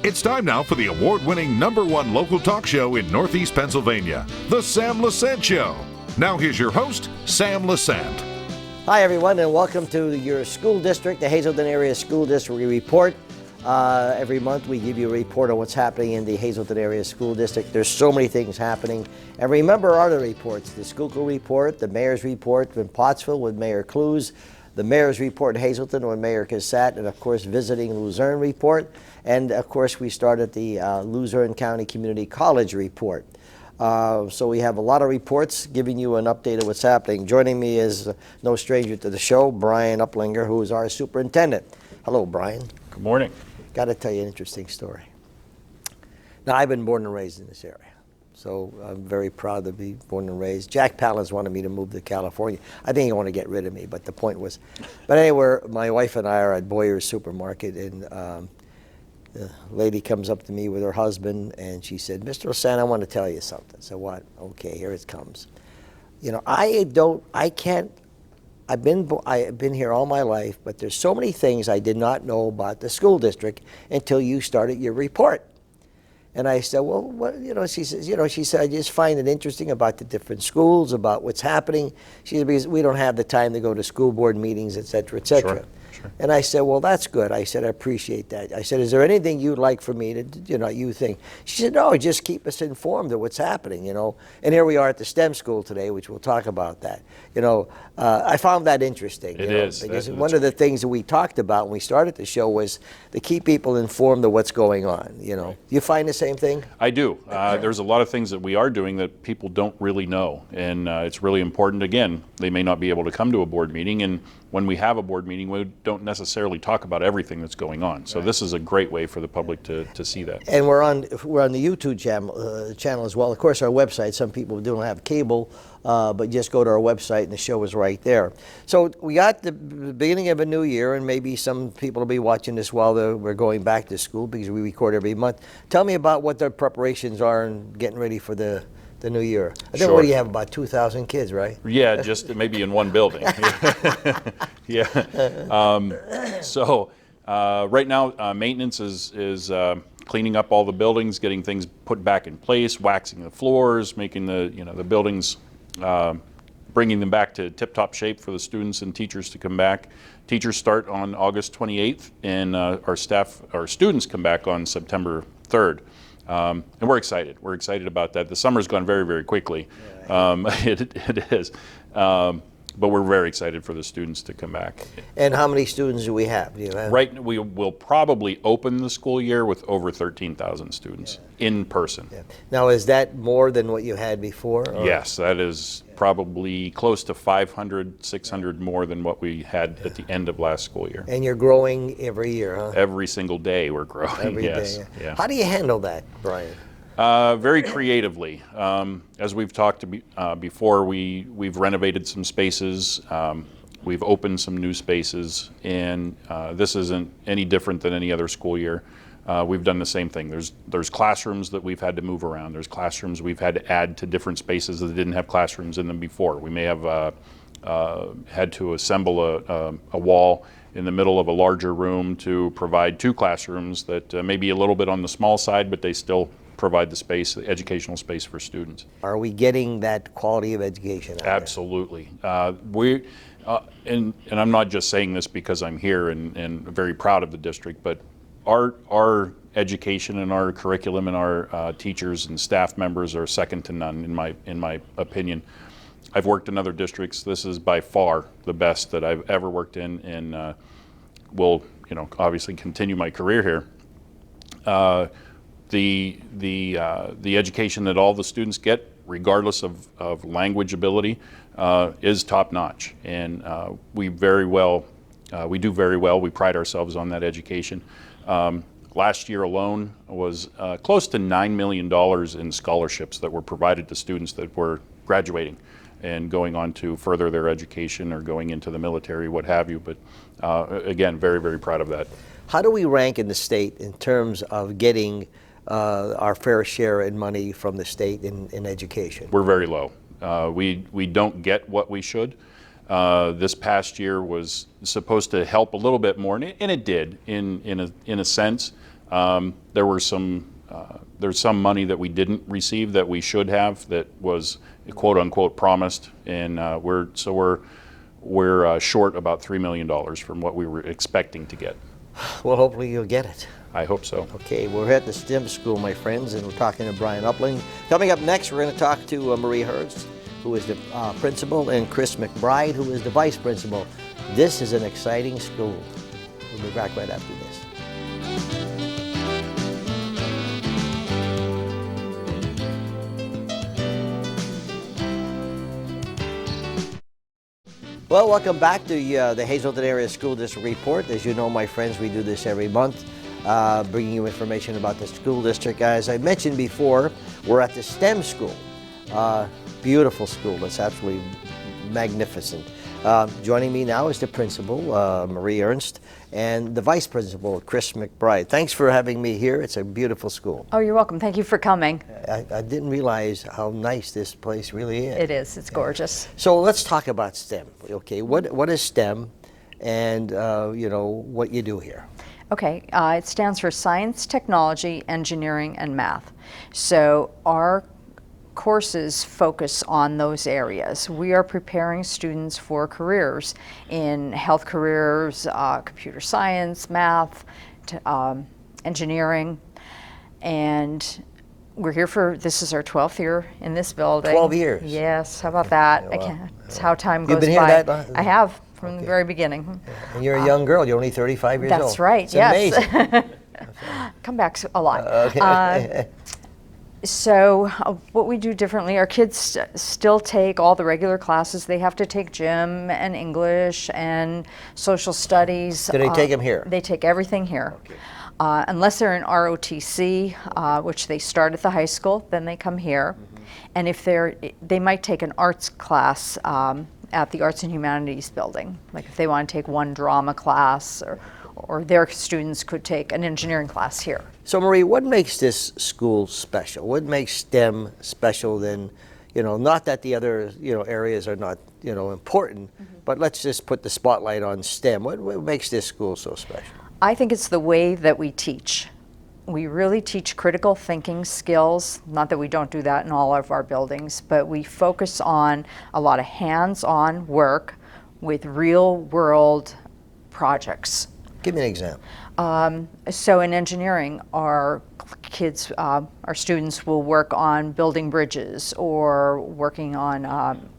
It's time now for the award-winning #1 local talk show in Northeast Pennsylvania, The Sam Lesante Show. Now here's your host, Sam Lesante. Hi everyone, and welcome to your school district, the Hazleton Area School District Report. Every month we give you a report on what's happening in the Hazleton Area School District. There's so many things happening. And remember our other reports, the Schuylkill Report, the Mayor's Report in Pottsville with Mayor Clues, the Mayor's Report in Hazleton with Mayor Cassat, and of course Visiting Luzerne Report. And of course we started the Luzerne County Community College Report. So we have a lot of reports giving you an update of what's happening. Joining me is no stranger to the show, Brian Uplinger, who is our superintendent. Hello, Brian. Good morning. Got to tell you an interesting story. Now, I've been born and raised in this area, so I'm very proud to be born and raised. Jack Palance wanted me to move to California. I think he wanted to get rid of me, but the point was. But anyway, my wife and I are at Boyer's Supermarket, and the lady comes up to me with her husband, and she said, "Mr. Lesante, I want to tell you something." So what? Okay, here it comes. You know, I've been here all my life, but there's so many things I did not know about the school district until you started your report. And I said, well, what, she said, I just find it interesting about the different schools, about what's happening. She said, because we don't have the time to go to school board meetings, et cetera, et cetera. Sure. And I said, well, that's good. I said, I appreciate that. I said, is there anything you'd like for me to, you think? She said, no, just keep us informed of what's happening, And here we are at the STEM school today, which we'll talk about that. I found that interesting. It is. Because one of the things that we talked about when we started the show was to keep people informed of what's going on, Right. Do you find the same thing? I do. There's a lot of things that we are doing that people don't really know. And it's really important. Again, they may not be able to come to a board meeting. And when we have a board meeting, we don't necessarily talk about everything that's going on. So this is a great way for the public to see that. And we're on the YouTube channel as well. Of course, our website, some people don't have cable, but just go to our website and the show is right there. So we got the beginning of a new year, and maybe some people will be watching this while we're going back to school because we record every month. Tell me about what their preparations are and getting ready for the new year. I think, Sure. What do you have, about 2,000 kids, right? Yeah, just maybe in one building. Yeah. So right now, maintenance is cleaning up all the buildings, getting things put back in place, waxing the floors, making the buildings, bringing them back to tip-top shape for the students and teachers to come back. Teachers start on August 28th, and our students come back on September 3rd. And we're excited. We're excited about that. The summer's gone very, very quickly. It is. But we're very excited for the students to come back. And how many students do we have? Right, we will probably open the school year with over 13,000 students in person. Yeah. Now, is that more than what you had before? Or? Yes, that is probably close to 500, 600 more than what we had at the end of last school year. And you're growing every year, huh? Every single day we're growing, Every yes. day. Yeah. How do you handle that, Brian? Very creatively. As we've talked before, we've renovated some spaces, we've opened some new spaces, and this isn't any different than any other school year. We've done the same thing. There's classrooms that we've had to move around. There's classrooms we've had to add to different spaces that didn't have classrooms in them before. We may have had to assemble a wall in the middle of a larger room to provide two classrooms that may be a little bit on the small side, but they still provide the space, the educational space for students. Are we getting that quality of education out Absolutely. And I'm not just saying this because I'm here and very proud of the district, but our education and our curriculum and our teachers and staff members are second to none in my opinion. I've worked in other districts. This is by far the best that I've ever worked in, and will obviously continue my career here. The education that all the students get, regardless of language ability, is top notch, and we do very well. We pride ourselves on that education. Last year alone was close to $9 million in scholarships that were provided to students that were graduating and going on to further their education or going into the military, what have you. But again, very, very proud of that. How do we rank in the state in terms of getting our fair share in money from the state in education? We're very low. We don't get what we should. This past year was supposed to help a little bit more, and it did in a sense. There's some money that we didn't receive that we should have, that was quote unquote promised, and we're short about $3 million from what we were expecting to get. Well, hopefully you'll get it. I hope so. Okay, we're at the STEM school, my friends, and we're talking to Brian Uplinger. Coming up next, we're going to talk to Marie Ernst, who is the principal, and Chris McBride, who is the vice principal. This is an exciting school. We'll be back right after this. Well, welcome back to the Hazleton Area School District Report. As you know, my friends, we do this every month, bringing you information about the school district. As I mentioned before, we're at the STEM school. Beautiful school. It's absolutely magnificent. Joining me now is the principal, Marie Ernst, and the vice principal, Chris McBride. Thanks for having me here. It's a beautiful school. Oh, you're welcome. Thank you for coming. I didn't realize how nice this place really is. It is. It's gorgeous. So let's talk about STEM. Okay, what is STEM, and what you do here? Okay, it stands for Science, Technology, Engineering, and Math. So our courses focus on those areas. We are preparing students for careers in health careers, computer science, math, engineering, and we're here this is our 12th year in this building. 12 years? Yes, how about that? Wow. It's how time goes You've been here by. that long? I have, from the very beginning. And you're a young girl. You're only 35 years old. That's right, It's yes. amazing. Come back a lot. Okay. So what we do differently, our kids still take all the regular classes. They have to take gym and English and social studies. Do they take them here? They take everything here. Okay. Unless they're in ROTC, which they start at the high school, then they come here. Mm-hmm. And if they might take an arts class at the Arts and Humanities building. Like if they want to take one drama class, or their students could take an engineering class here. So Marie, what makes this school special? What makes STEM special than, not that the other, areas are not, important, but let's just put the spotlight on STEM. What makes this school so special? I think it's the way that we teach. We really teach critical thinking skills, not that we don't do that in all of our buildings, but we focus on a lot of hands-on work with real-world projects. Give me an example. So in engineering, our kids, our students will work on building bridges or working on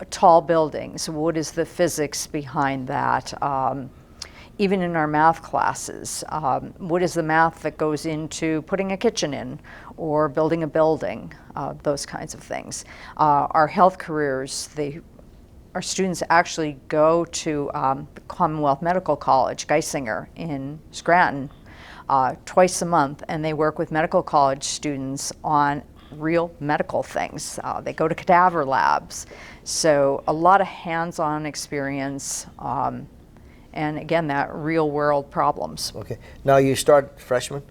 tall buildings. What is the physics behind that? Even in our math classes, what is the math that goes into putting a kitchen in or building a building, those kinds of things. Our health careers, our students actually go to the Commonwealth Medical College, Geisinger in Scranton, twice a month, and they work with medical college students on real medical things. They go to cadaver labs. So a lot of hands-on experience, and again, that real world problems. Okay. Now you start freshman?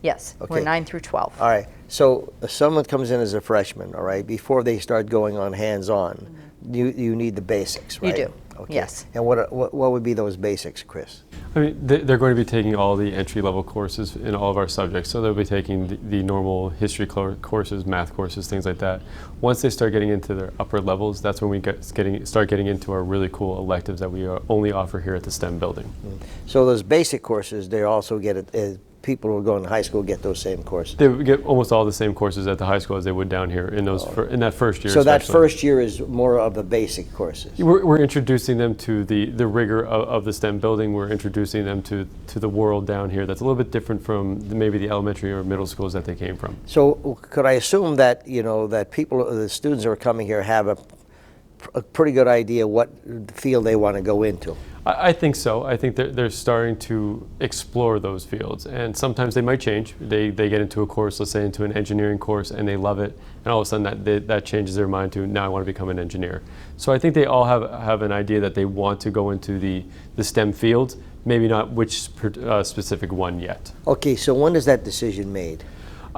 Yes, Okay. we're 9 through 12. All right. So if someone comes in as a freshman, all right, before they start going on hands-on, you need the basics, right? You do, Okay. yes. And what would be those basics, Chris? I mean, they're going to be taking all the entry-level courses in all of our subjects. So they'll be taking the normal history courses, math courses, things like that. Once they start getting into their upper levels, that's when we start getting into our really cool electives that we only offer here at the STEM building. So those basic courses, they also get it. People who are going to high school get those same courses. They would get almost all the same courses at the high school as they would down here in those in that first year. So that especially. first year is more of the basic courses. We're introducing them to the rigor of the STEM building. We're introducing them to the world down here that's a little bit different from maybe the elementary or middle schools that they came from. So could I assume that that the students who are coming here have a pretty good idea what field they want to go into? I think so. I think they're starting to explore those fields, and sometimes they might change. They get into a course, let's say into an engineering course, and they love it, and all of a sudden that changes their mind to, now I want to become an engineer. So I think they all have an idea that they want to go into the STEM fields, maybe not which specific one yet. Okay, so when is that decision made?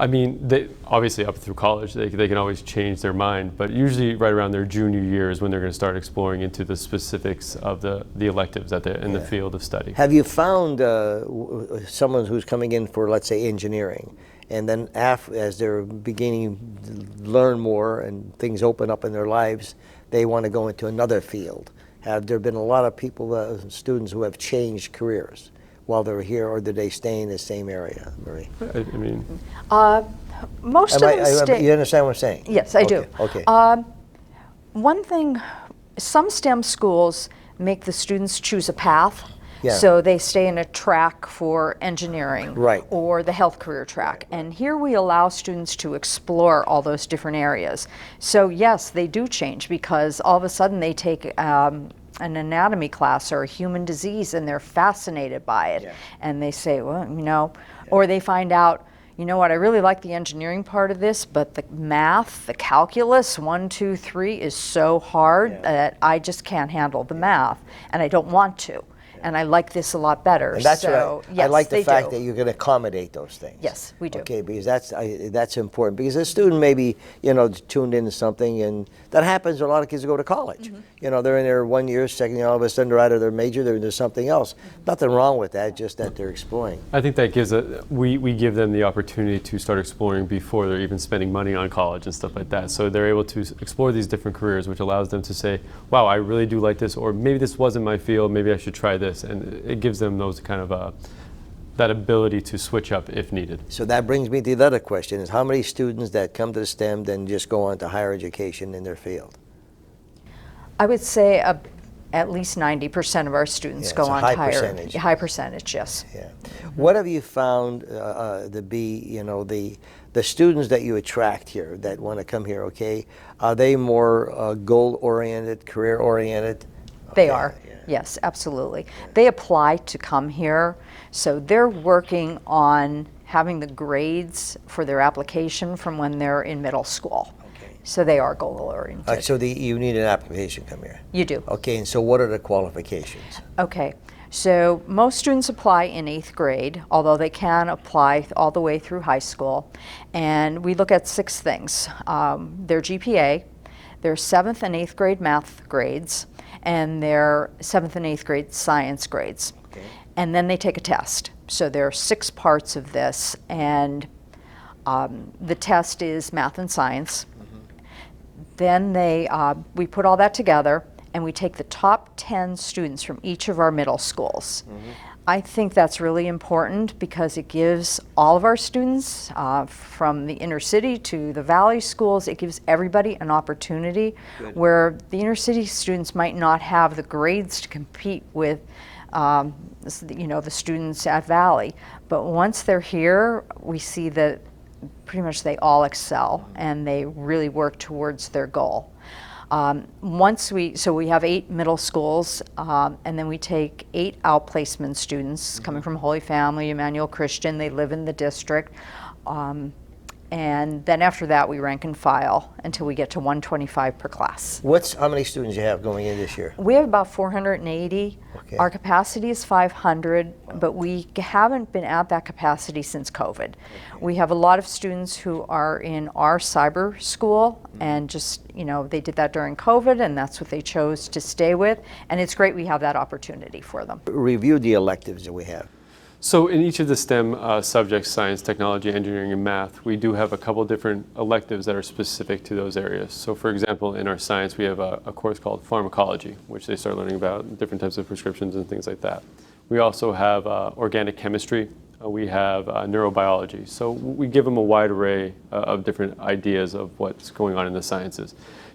I mean, obviously up through college, they can always change their mind, but usually right around their junior year is when they're going to start exploring into the specifics of the electives that they're in the field of study. Have you found someone who's coming in for, let's say, engineering, and then as they're beginning to learn more and things open up in their lives, they want to go into another field? Have there been a lot of people, students who have changed careers while they're here, or do they stay in the same area, Marie? I mean, Most of them stay. You understand what I'm saying? Yes, I do. Okay. One thing, some STEM schools make the students choose a path. Yeah. So they stay in a track for engineering, Right. or the health career track. And here we allow students to explore all those different areas. So yes, they do change, because all of a sudden they take an anatomy class or a human disease and they're fascinated by it. Yeah. And they say, well, or they find out, you know what, I really like the engineering part of this, but the math, the calculus, 1, 2, 3 is so hard that I just can't handle the math, and I don't want to. And I like this a lot better. And that's so, what yes, I like the they fact do. that you can accommodate those things. Yes, we do. Okay, because that's important. Because a student may be, tuned into something, and that happens to a lot of kids who go to college. Mm-hmm. They're in their 1 year, second year, all of a sudden they're out of their major, they're into something else. Nothing wrong with that, just that they're exploring. I think that gives we give them the opportunity to start exploring before they're even spending money on college and stuff like that. So they're able to explore these different careers, which allows them to say, wow, I really do like this, or maybe this wasn't my field, maybe I should try this. And it gives them those kind of that ability to switch up if needed. So that brings me to the other question, is how many students that come to STEM then just go on to higher education in their field? I would say at least 90% of our students go it's a on high to higher. percentage. High percentage, yes. Yeah. What have you found to be, the students that you attract here that want to come here, okay, are they more goal-oriented, career-oriented? They Okay, are. yeah. Yes, absolutely. They apply to come here, so they're working on having the grades for their application from when they're in middle school. Okay. So they are goal-oriented. So you need an application to come here. You do. Okay, and so what are the qualifications? Okay, so most students apply in 8th grade, although they can apply all the way through high school. And we look at 6 things. Their GPA, their 7th and 8th grade math grades, and their 7th and 8th grade science grades. Okay. And then they take a test. So there are 6 parts of this, and the test is math and science. Then we put all that together, and we take the top 10 students from each of our middle schools. I think that's really important because it gives all of our students, from the inner city to the valley schools, it gives everybody an opportunity where the inner city students might not have the grades to compete with the students at Valley. But once they're here, we see that pretty much they all excel and they really work towards their goal. So we have 8 middle schools, and then we take 8 outplacement students coming from Holy Family, Emmanuel Christian. They live in the district. And then after that, we rank and file until we get to 125 per class. How many students you have going in this year? We have about 480. Okay. Our capacity is 500, but we haven't been at that capacity since COVID. Okay. We have a lot of students who are in our cyber school, and just, they did that during COVID, and that's what they chose to stay with. And it's great we have that opportunity for them. Review the electives that we have. So in each of the STEM subjects, science, technology, engineering, and math, we do have a couple different electives that are specific to those areas. So for example, in our science, we have a course called pharmacology, which they start learning about different types of prescriptions and things like that. We also have organic chemistry. We have neurobiology. So we give them a wide array of different ideas of what's going on in the sciences.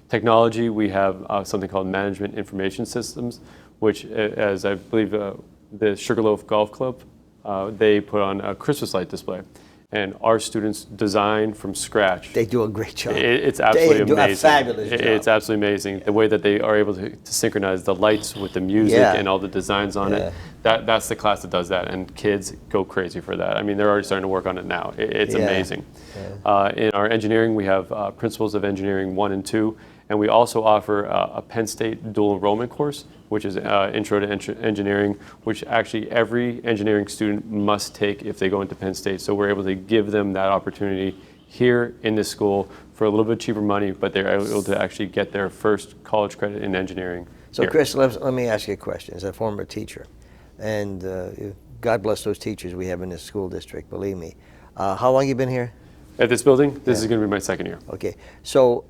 Technology, we have something called management information systems, which, as I believe the Sugarloaf Golf Club, they put on a Christmas light display, and our students design from scratch. They do a great job. It's absolutely they do amazing. A fabulous job. It's absolutely amazing. The way that they are able to synchronize the lights with the music and all the designs on it. That's the class that does that, and kids go crazy for that. I mean, they're already starting to work on it now. It's amazing. In our engineering, we have Principles of Engineering 1 and 2, And we also offer a Penn State dual enrollment course, which is Intro to Engineering, which actually every engineering student must take if they go into Penn State. So we're able to give them that opportunity here in this school for a little bit cheaper money, but they're able to actually get their first college credit in engineering. So here. Chris, let me ask you a question. As a former teacher, and God bless those teachers we have in this school district, believe me. How long you been here? At this building, this is going to be my second year. Okay, so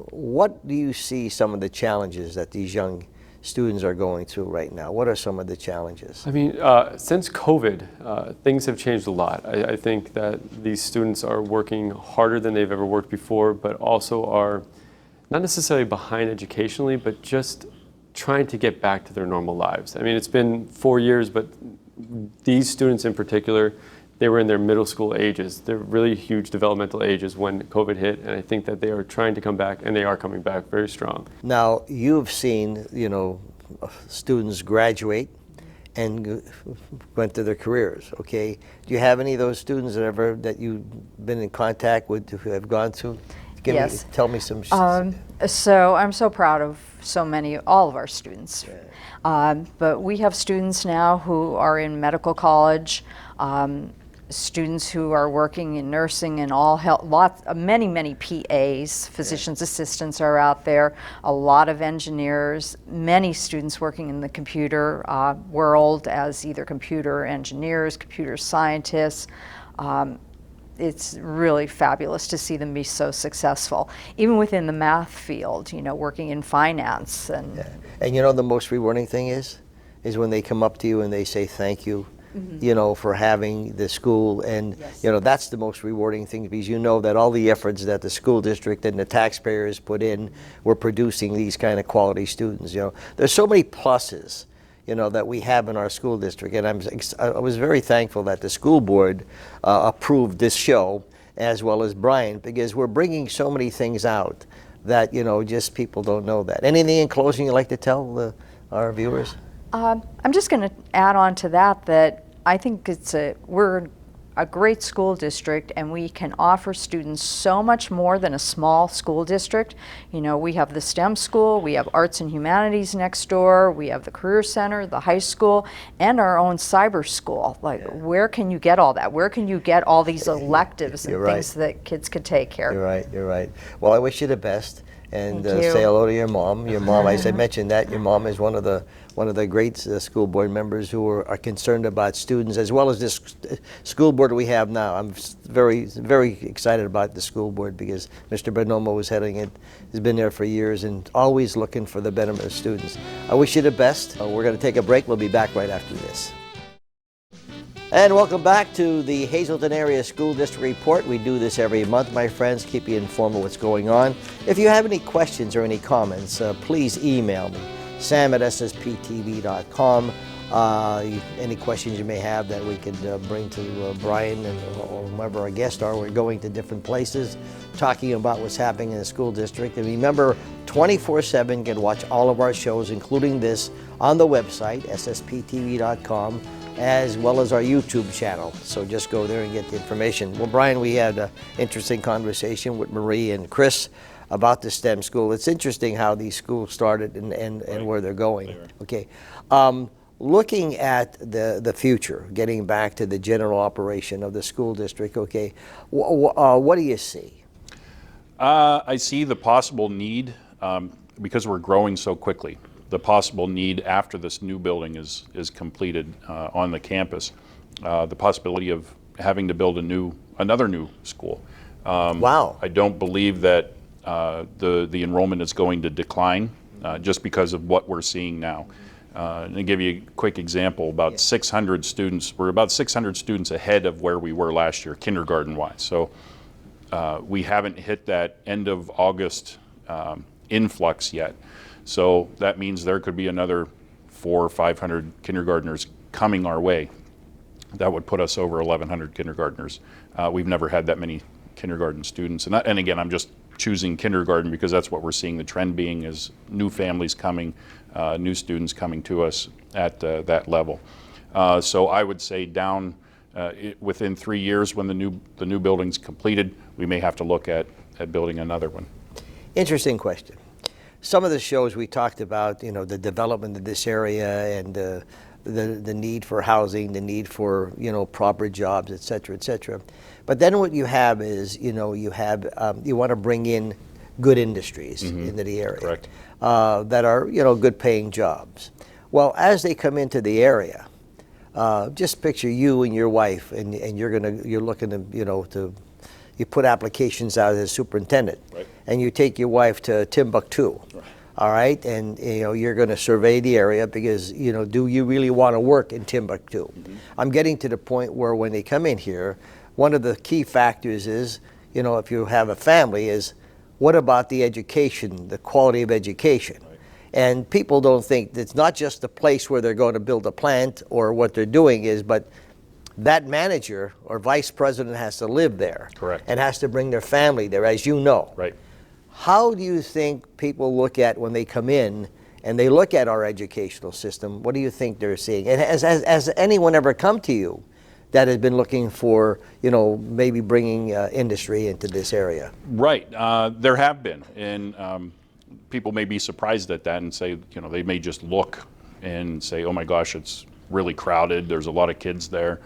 what do you see some of the challenges that these young students are going through right now? What are some of the challenges? I mean, since COVID, things have changed a lot. I think that these students are working harder than they've ever worked before, but also are not necessarily behind educationally, but just trying to get back to their normal lives. I mean, it's been 4 years, but these students in particular, they were in their middle school ages. They're really huge developmental ages when COVID hit, and I think that they are trying to come back, and they are coming back very strong. Now, you've seen, students graduate and went to their careers, okay? Do you have any of those students that you've been in contact with who have gone through? Yes. Tell me some. So I'm so proud of all of our students. But we have students now who are in medical college, students who are working in nursing and all health, many PAs, physician's assistants are out there, a lot of engineers, many students working in the computer world as either computer engineers, computer scientists. It's really fabulous to see them be so successful, even within the math field, working in finance. And the most rewarding thing is when they come up to you and they say thank you, for having the school, and that's the most rewarding thing, because that all the efforts that the school district and the taxpayers put in were producing these kind of quality students. There's so many pluses that we have in our school district, and I was very thankful that the school board approved this show, as well as Brian, because we're bringing so many things out that just people don't know that. Anything in closing you'd like to tell our viewers? I'm just going to add on to that I think we're a great school district, and we can offer students so much more than a small school district. We have the STEM school, we have arts and humanities next door, we have the career center, the high school, and our own cyber school. Where can you get all that? Where can you get all these electives and things that kids could take here? You're right. Well, I wish you the best, and Thank you. say hello to your mom. Your mom, I mentioned that your mom is one of the great school board members who are concerned about students, as well as this school board we have now. I'm very, very excited about the school board, because Mr. Bonomo was heading it, has been there for years, and always looking for the betterment of students. I wish you the best. We're going to take a break. We'll be back right after this. And welcome back to the Hazleton Area School District Report. We do this every month, my friends, keep you informed of what's going on. If you have any questions or any comments, please email me, sam@ssptv.com. Any questions you may have that we could bring to Brian or whoever our guests are. We're going to different places, talking about what's happening in the school district. And remember, 24/7, you can watch all of our shows, including this, on the website, ssptv.com, as well as our YouTube channel. So just go there and get the information. Well, Brian, we had an interesting conversation with Marie and Chris about the STEM school. It's interesting how these schools started and where they're going. Okay. Looking at the future, getting back to the general operation of the school district, okay, what do you see? I see the possible need, because we're growing so quickly, the possible need after this new building is completed on the campus, the possibility of having to build another new school. Wow. I don't believe that the enrollment is going to decline just because of what we're seeing now. And to give you a quick example, about 600 students, we're about 600 students ahead of where we were last year, kindergarten-wise. So we haven't hit that end of August influx yet. So that means there could be another 400 or 500 kindergartners coming our way. That would put us over 1,100 kindergartners. We've never had that many kindergarten students. And again, I'm just choosing kindergarten because that's what we're seeing the trend being, is new families coming, new students coming to us at that level. So I would say down within 3 years, when the new building's completed, we may have to look at building another one. Interesting question. some of the shows we talked about, you know, the development of this area and the need for housing, the need for, you know, proper jobs, et cetera, et cetera. But then what you have is, you know, you want to bring in good industries into the area. Correct. That are, you know, good paying jobs. Well, as they come into the area, just picture you and your wife, and you're looking to, you know, you put applications out as superintendent, right. and you take your wife to Timbuktu, Right. all right, and you know you're going to survey the area because, you know, do you really want to work in Timbuktu? I'm getting to the point where when they come in here, one of the key factors is, you know, if you have a family, is what about the education, the quality of education? Right. And people don't think that it's not just the place where they're going to build a plant or what they're doing is, but that manager or vice president has to live there. Correct. And has to bring their family there, as you know. Right. How do you think people look at when they come in and they look at our educational system? What do you think they're seeing? And has anyone ever come to you that has been looking for, you know, maybe bringing industry into this area? Right. There have been. And people may be surprised at that and say, you know, they may just look and say, oh my gosh, it's really crowded. There's a lot of kids there.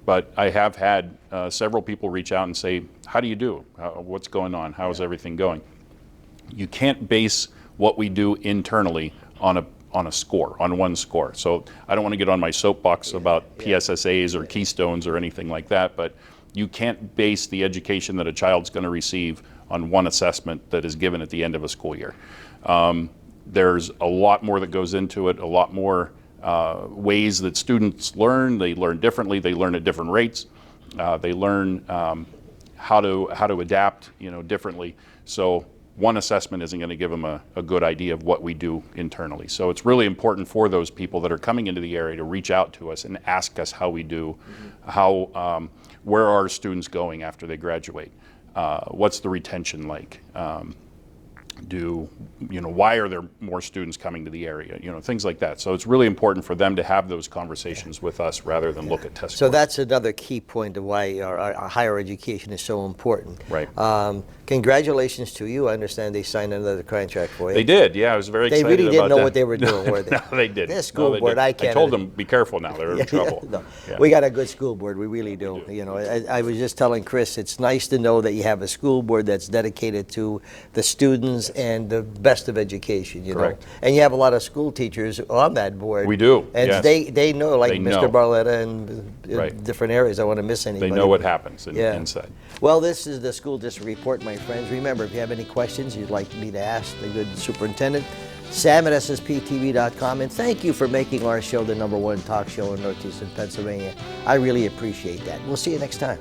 But I have had several people reach out and say, how do you do? What's going on? How is everything going? You can't base what we do internally on a score, on one score. So I don't want to get on my soapbox about PSSAs or keystones or anything like that, but you can't base the education that a child's going to receive on one assessment that is given at the end of a school year. There's a lot more that goes into it, a lot more ways that students learn. They learn differently. They learn at different rates. They learn how to adapt, you know, differently. So one assessment isn't going to give them a good idea of what we do internally. So it's really important for those people that are coming into the area to reach out to us and ask us how we do, where are students going after they graduate, what's the retention like. Why are there more students coming to the area? You know, things like that. So it's really important for them to have those conversations with us rather than look at test So scores. that's another key point of why our higher education is so important. Right. Congratulations to you. I understand they signed another contract for you. They did, yeah. I was very They excited really didn't about know that. what they were doing, were they? No, they didn't. This school they board, didn't. I can't. told them, be careful now. They're in trouble. No. Yeah. We got a good school board. We really do. You know, I was just telling Chris, it's nice to know that you have a school board that's dedicated to the students and the best of education. You Correct. know, and you have a lot of school teachers on that board. We do, and yes. they know, like They Mr. know. Barletta and Right. different areas. I don't want to miss anybody. They know what happens Yeah. inside. Well, this is the School District Report, my friends. Remember, if you have any questions you'd like me to ask the good superintendent, Sam at ssptv.com. And thank you for making our show the #1 talk show in Northeastern Pennsylvania. I really appreciate that. We'll see you next time.